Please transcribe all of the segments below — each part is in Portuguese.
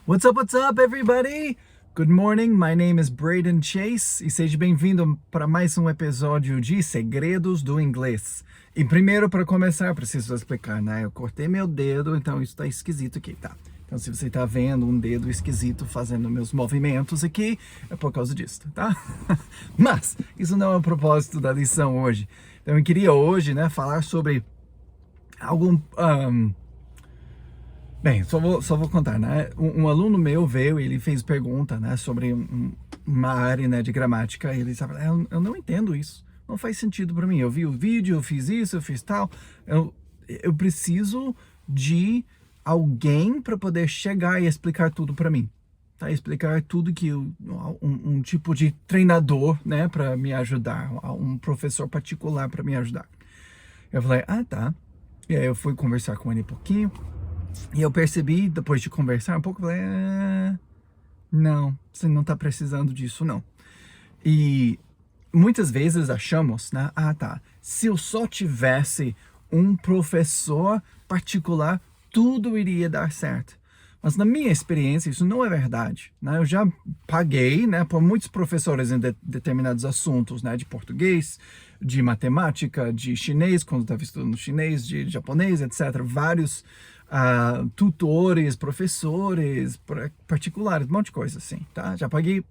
What's up, everybody? Good morning, my name is Braden Chase e seja bem-vindo para mais um episódio de Segredos do Inglês. E primeiro, para começar, preciso explicar, né? Eu cortei meu dedo, então isso tá esquisito aqui, tá? Então, se você tá vendo um dedo esquisito fazendo meus movimentos aqui, é por causa disso, tá? Mas, isso não é o propósito da lição hoje. Então, eu queria hoje, né, falar sobre algum... Bem, só vou contar, né? Um aluno meu veio e ele fez pergunta, né, sobre uma área, né, de gramática. E ele disse, eu não entendo isso. Não faz sentido para mim. Eu vi o vídeo, eu fiz isso, eu fiz tal. Eu preciso de alguém para poder chegar e explicar tudo para mim. Tá? Explicar tudo que um tipo de treinador, né, para me ajudar. Um professor particular para me ajudar. Eu falei, tá. E aí eu fui conversar com ele um pouquinho. E eu percebi, depois de conversar um pouco, eu falei, não, você não está precisando disso, não. E muitas vezes achamos, né, se eu só tivesse um professor particular, tudo iria dar certo. Mas na minha experiência, isso não é verdade, né? Eu já paguei, né, por muitos professores em determinados assuntos, né, de português, de matemática, de chinês, quando estava estudando chinês, de japonês, etc. Vários tutores, professores particulares, um monte de coisa assim, tá? Já paguei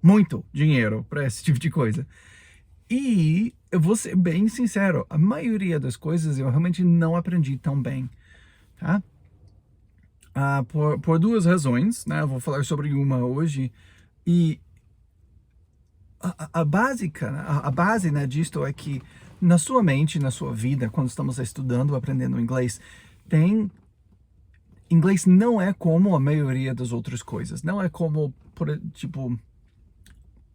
muito dinheiro para esse tipo de coisa. E eu vou ser bem sincero, a maioria das coisas eu realmente não aprendi tão bem, tá? Por duas razões, né? Eu vou falar sobre uma hoje. E a base, né, disto é que na sua mente, na sua vida, quando estamos estudando, aprendendo inglês, inglês não é como a maioria das outras coisas. Não é como, tipo,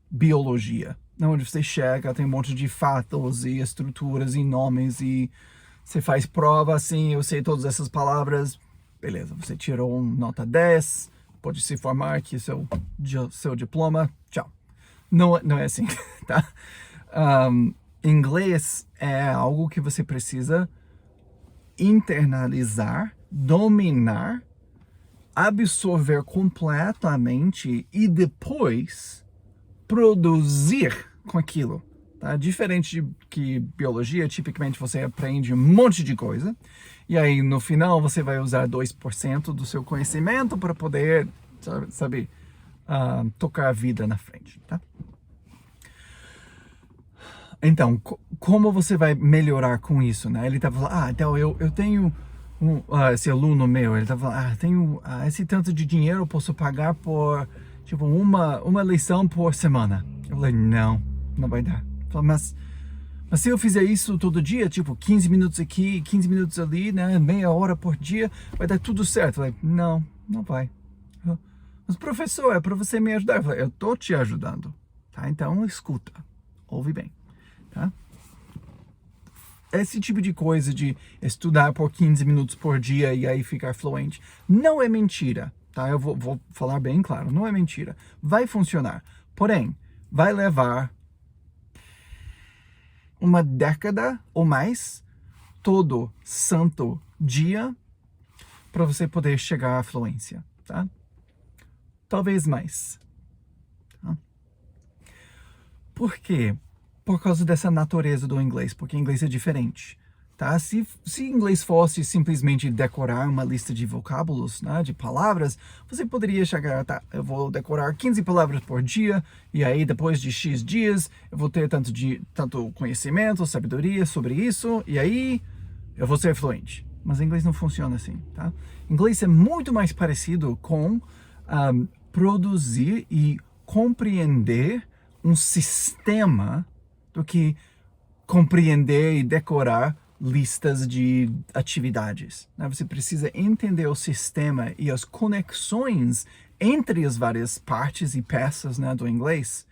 biologia. Onde você chega, tem um monte de fatos e estruturas e nomes e você faz prova assim, eu sei todas essas palavras. Beleza, você tirou nota 10, pode se formar aqui seu diploma, tchau. Não é assim, tá? Inglês é algo que você precisa internalizar, dominar, absorver completamente e depois produzir com aquilo. Tá? Diferente de que biologia, tipicamente você aprende um monte de coisa e aí no final você vai usar 2% do seu conhecimento para poder, sabe, tocar a vida na frente, tá? Então, como você vai melhorar com isso, né? Ele tá falando, então eu tenho esse aluno meu, ele tá falando, tenho esse tanto de dinheiro eu posso pagar por, tipo, uma lição por semana. Eu falei, não vai dar. Eu falei, mas se eu fizer isso todo dia, tipo, 15 minutos aqui, 15 minutos ali, né? Meia hora por dia, vai dar tudo certo. Eu falei, não vai. Mas professor, é para você me ajudar. Eu falei, eu tô te ajudando, tá? Então escuta, ouve bem. Tá? Esse tipo de coisa de estudar por 15 minutos por dia e aí ficar fluente, não é mentira, tá? Eu vou falar bem claro, não é mentira. Vai funcionar, porém, vai levar uma década ou mais, todo santo dia, para você poder chegar à fluência, tá? Talvez mais. Tá? Por quê? Por causa dessa natureza do inglês, porque inglês é diferente, tá? Se inglês fosse simplesmente decorar uma lista de vocábulos, né, de palavras, você poderia chegar, eu vou decorar 15 palavras por dia, e aí depois de X dias, eu vou ter tanto conhecimento, sabedoria sobre isso, e aí eu vou ser fluente. Mas inglês não funciona assim, tá? Inglês é muito mais parecido com produzir e compreender um sistema do que compreender e decorar listas de atividades. Né? Você precisa entender o sistema e as conexões entre as várias partes e peças, né, do inglês.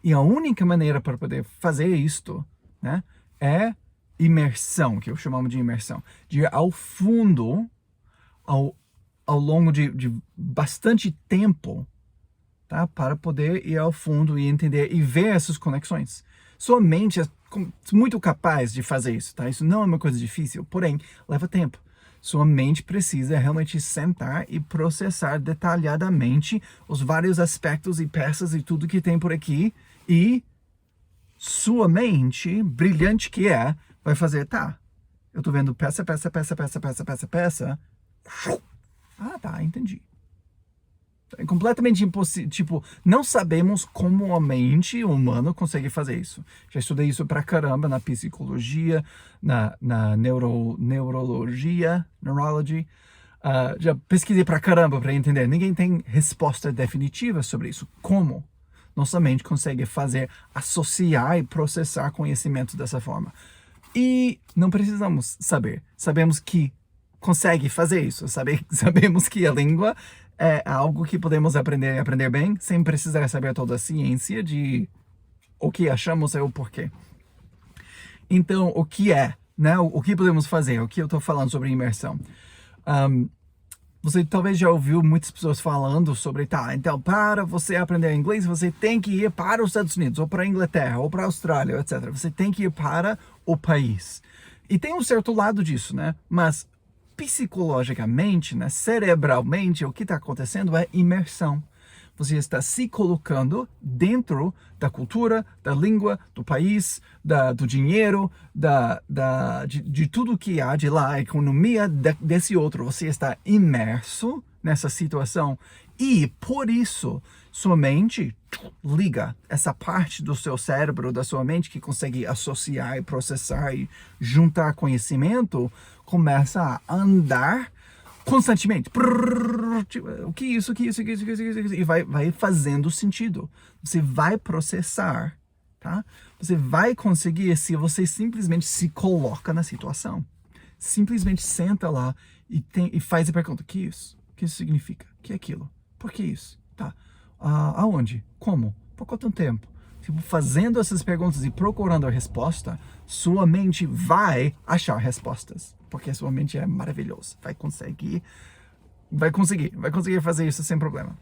E a única maneira para poder fazer isto, né, é imersão, que eu chamamos de imersão. De ir ao fundo, ao longo de bastante tempo, tá? Para poder ir ao fundo e entender e ver essas conexões. Sua mente é muito capaz de fazer isso, tá? Isso não é uma coisa difícil, porém, leva tempo. Sua mente precisa realmente sentar e processar detalhadamente os vários aspectos e peças e tudo que tem por aqui. E sua mente, brilhante que é, vai fazer, tá, eu tô vendo peça. Ah, tá, entendi. É completamente impossível. Tipo, não sabemos como a mente humana consegue fazer isso. Já estudei isso pra caramba na psicologia, na neurologia, neurology. Já pesquisei pra caramba pra entender. Ninguém tem resposta definitiva sobre isso. Como nossa mente consegue fazer, associar e processar conhecimento dessa forma? E não precisamos saber. Sabemos que consegue fazer isso. Sabemos que a língua é algo que podemos aprender e aprender bem, sem precisar saber toda a ciência de o que achamos é o porquê. Então, o que é, né? O que podemos fazer? O que eu estou falando sobre imersão? Você talvez já ouviu muitas pessoas falando sobre, tá, então para você aprender inglês, você tem que ir para os Estados Unidos, ou para a Inglaterra, ou para a Austrália, etc. Você tem que ir para o país. E tem um certo lado disso, né? Mas psicologicamente, né, cerebralmente, o que está acontecendo é imersão. Você está se colocando dentro da cultura, da língua, do país, do dinheiro, de tudo que há de lá, a economia desse outro. Você está imerso nessa situação e, por isso, sua mente liga essa parte do seu cérebro, da sua mente que consegue associar e processar e juntar conhecimento, começa a andar constantemente. O que isso? E vai fazendo sentido. Você vai processar, tá? Você vai conseguir se você simplesmente se coloca na situação. Simplesmente senta lá e faz a pergunta: o que é isso? O que isso significa? O que é aquilo? Por que isso? Tá. Aonde? Como? Por quanto tempo? Tipo, fazendo essas perguntas e procurando a resposta, sua mente vai achar respostas. Porque sua mente é maravilhosa. Vai conseguir fazer isso sem problema.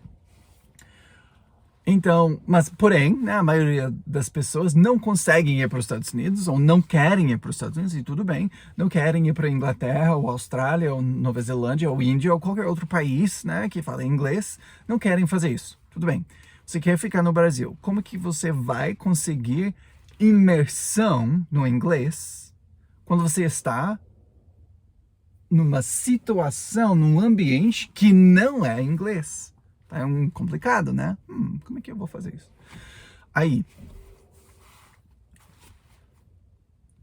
Então, mas porém, né, a maioria das pessoas não conseguem ir para os Estados Unidos, ou não querem ir para os Estados Unidos, e tudo bem, não querem ir para a Inglaterra, ou Austrália, ou Nova Zelândia, ou Índia, ou qualquer outro país, né, que fala inglês, não querem fazer isso. Tudo bem. Você quer ficar no Brasil. Como que você vai conseguir imersão no inglês quando você está numa situação, num ambiente que não é inglês? É complicado, né? Como é que eu vou fazer isso? Aí,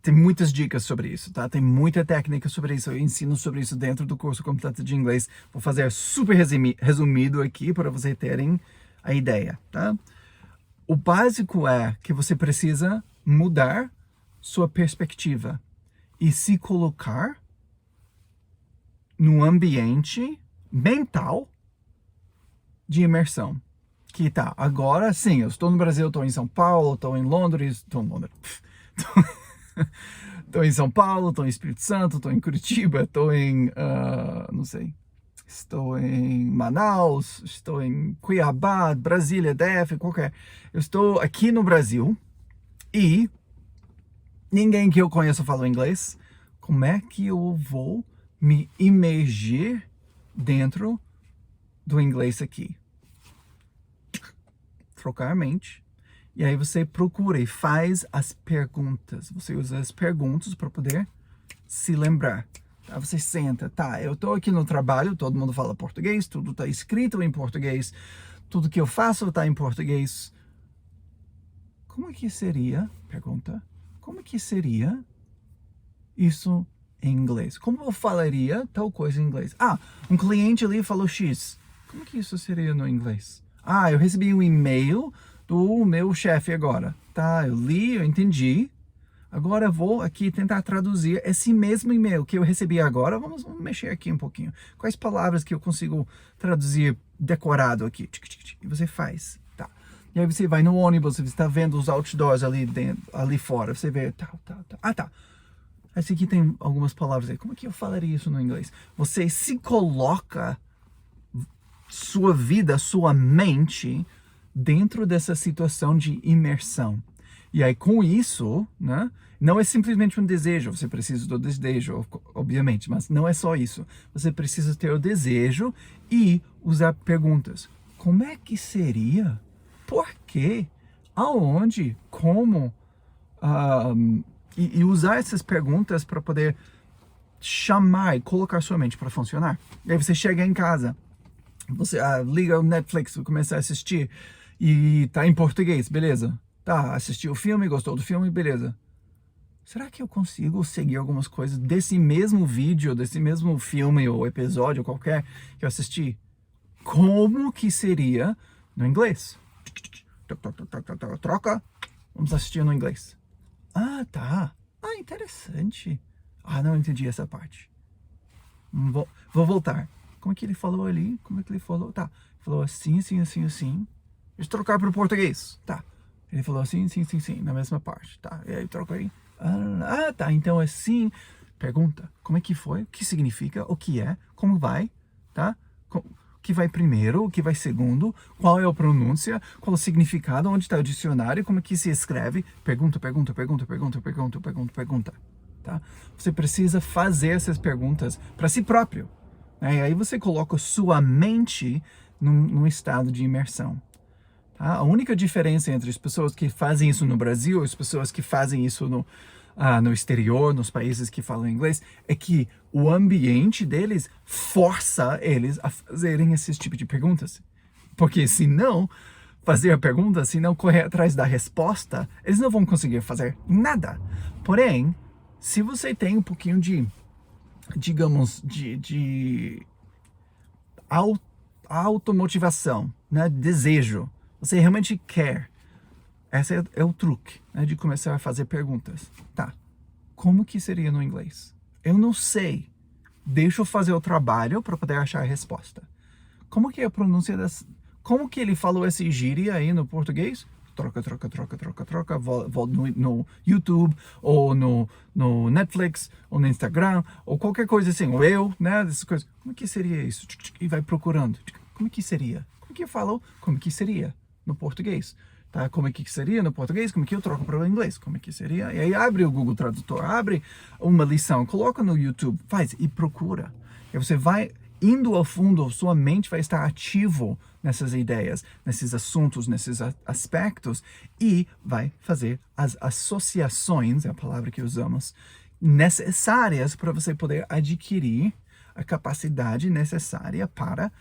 tem muitas dicas sobre isso, tá? Tem muita técnica sobre isso. Eu ensino sobre isso dentro do curso completo de inglês. Vou fazer super resumido aqui para vocês terem a ideia, tá? O básico é que você precisa mudar sua perspectiva e se colocar no ambiente mental de imersão. Que tá, agora sim, eu estou no Brasil, estou em São Paulo, estou em Londres, estou em São Paulo, estou em Espírito Santo, estou em Curitiba, estou em, não sei, estou em Manaus, estou em Cuiabá, Brasília, DF, qualquer. Eu estou aqui no Brasil e ninguém que eu conheço fala inglês. Como é que eu vou me imergir dentro do inglês aqui? Trocar a mente. E aí você procura e faz as perguntas. Você usa as perguntas para poder se lembrar. Tá? Você senta, tá, eu tô aqui no trabalho, todo mundo fala português, tudo tá escrito em português, tudo que eu faço tá em português. Como é que seria, pergunta, como é que seria isso em inglês? Como eu falaria tal coisa em inglês? Um cliente ali falou X. Como que isso seria no inglês? Eu recebi um e-mail do meu chefe agora. Tá, eu li, eu entendi. Agora eu vou aqui tentar traduzir esse mesmo e-mail que eu recebi agora. Vamos mexer aqui um pouquinho. Quais palavras que eu consigo traduzir decorado aqui? E você faz. Tá. E aí você vai no ônibus, você está vendo os outdoors ali fora. Você vê, tá. Tá. Esse aqui tem algumas palavras aí. Como é que eu falaria isso no inglês? Você se coloca sua vida, sua mente dentro dessa situação de imersão. E aí, com isso, né? Não é simplesmente um desejo, você precisa do desejo, obviamente, mas não é só isso. Você precisa ter o desejo e usar perguntas. Como é que seria? Por quê? Aonde? Como? E usar essas perguntas para poder chamar e colocar sua mente para funcionar. E aí você chega em casa, você liga o Netflix, começa a assistir e tá em português, beleza? Tá, assistiu o filme, gostou do filme, beleza. Será que eu consigo seguir algumas coisas desse mesmo vídeo, desse mesmo filme ou episódio qualquer que eu assisti? Como que seria no inglês? Troca, vamos assistir no inglês. Ah, tá. Ah, interessante. Ah, não entendi essa parte. Vou voltar. Como é que ele falou ali? Como é que ele falou? Tá. Falou assim, assim, assim, assim. Deixa eu trocar para o português. Tá. Ele falou assim, sim, sim, sim, na mesma parte. Tá. E aí troca aí. Ah, tá. Então assim. Pergunta. Como é que foi? O que significa? O que é? Como vai? Tá? O que vai primeiro? O que vai segundo? Qual é a pronúncia? Qual o significado? Onde está o dicionário? Como é que se escreve? Pergunta, pergunta, pergunta, pergunta, pergunta, pergunta, pergunta. Tá? Você precisa fazer essas perguntas para si próprio. Né? E aí você coloca sua mente num estado de imersão. Tá? A única diferença entre as pessoas que fazem isso no Brasil e as pessoas que fazem isso no exterior, nos países que falam inglês, é que o ambiente deles força eles a fazerem esse tipo de perguntas. Porque se não fazer a pergunta, se não correr atrás da resposta, eles não vão conseguir fazer nada. Porém, se você tem um pouquinho de, digamos, de automotivação, né? Desejo, você realmente quer, esse é o truque, né? De começar a fazer perguntas. Tá, como que seria no inglês? Eu não sei. Deixa eu fazer o trabalho para poder achar a resposta. Como que é a pronúncia das... Como que ele falou esse gíria aí no português? Troca, troca, troca, troca, troca, volta no YouTube, ou no Netflix, ou no Instagram, ou qualquer coisa assim, ou eu, né, dessas coisas. Como que seria isso? E vai procurando. Como que seria? Como que falou? Como que seria no português? Tá? Como é que seria no português? Como que eu troco para o inglês? Como é que seria? E aí abre o Google Tradutor, abre uma lição, coloca no YouTube, faz e procura. E você vai indo ao fundo, sua mente vai estar ativo nessas ideias, nesses assuntos, nesses aspectos, e vai fazer as associações, é a palavra que usamos, necessárias para você poder adquirir a capacidade necessária para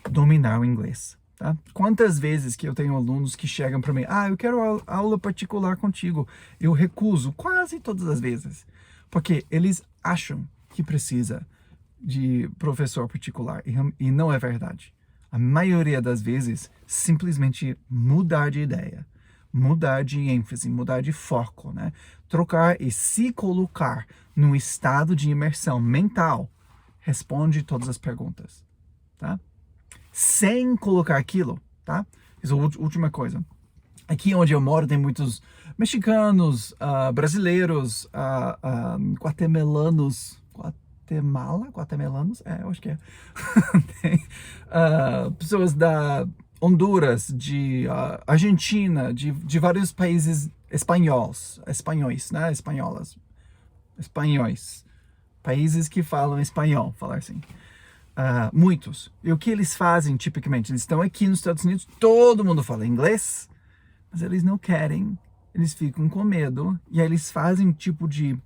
dominar o inglês. Tá? Quantas vezes que eu tenho alunos que chegam para mim, eu quero aula particular contigo. Eu recuso quase todas as vezes, porque eles acham que precisa de professor particular, e não é verdade. A maioria das vezes, simplesmente mudar de ideia, mudar de ênfase, mudar de foco, né? Trocar e se colocar num estado de imersão mental, responde todas as perguntas, tá? Sem colocar aquilo, tá? Isso é a última coisa. Aqui onde eu moro tem muitos mexicanos, brasileiros, guatemalanos, guatemalanos? Eu acho que é. Tem pessoas da Honduras, de Argentina, de vários países espanhóis, né? Espanhóis. Países que falam espanhol, falar assim. Muitos. E o que eles fazem, tipicamente? Eles estão aqui nos Estados Unidos, todo mundo fala inglês, mas eles não querem, eles ficam com medo, e aí eles fazem tipo de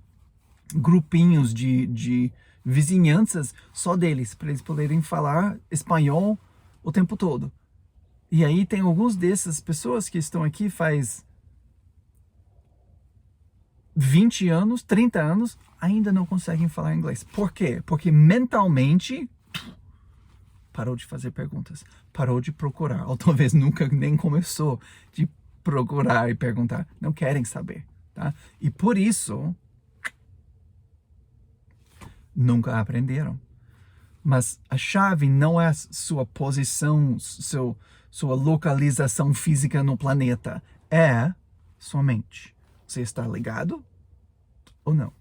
grupinhos de vizinhanças só deles, para eles poderem falar espanhol o tempo todo. E aí tem alguns dessas pessoas que estão aqui faz 20 anos, 30 anos, ainda não conseguem falar inglês. Por quê? Porque mentalmente parou de fazer perguntas, parou de procurar, ou talvez nunca nem começou de procurar e perguntar. Não querem saber, tá? E por isso nunca aprenderam. Mas a chave não é sua posição, sua localização física no planeta. É sua mente. Você está ligado ou não?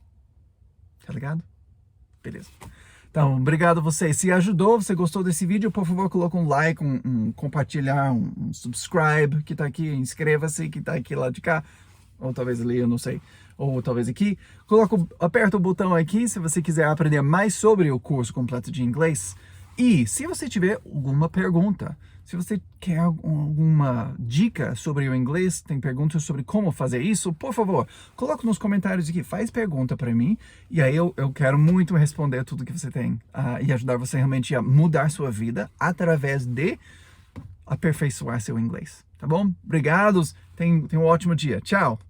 Tá ligado? Beleza. Então, obrigado a você. Se ajudou, você gostou desse vídeo, por favor, coloque um like, compartilhar, um subscribe que tá aqui, inscreva-se que tá aqui lá de cá. ou talvez ali, eu não sei, ou talvez aqui. Aperta o botão aqui se você quiser aprender mais sobre o curso completo de inglês. E se você tiver alguma pergunta, se você quer alguma dica sobre o inglês, tem perguntas sobre como fazer isso, por favor, coloque nos comentários aqui, faz pergunta para mim, e aí eu quero muito responder tudo que você tem e ajudar você realmente a mudar sua vida através de aperfeiçoar seu inglês, tá bom? Obrigados, tenha um ótimo dia. Tchau!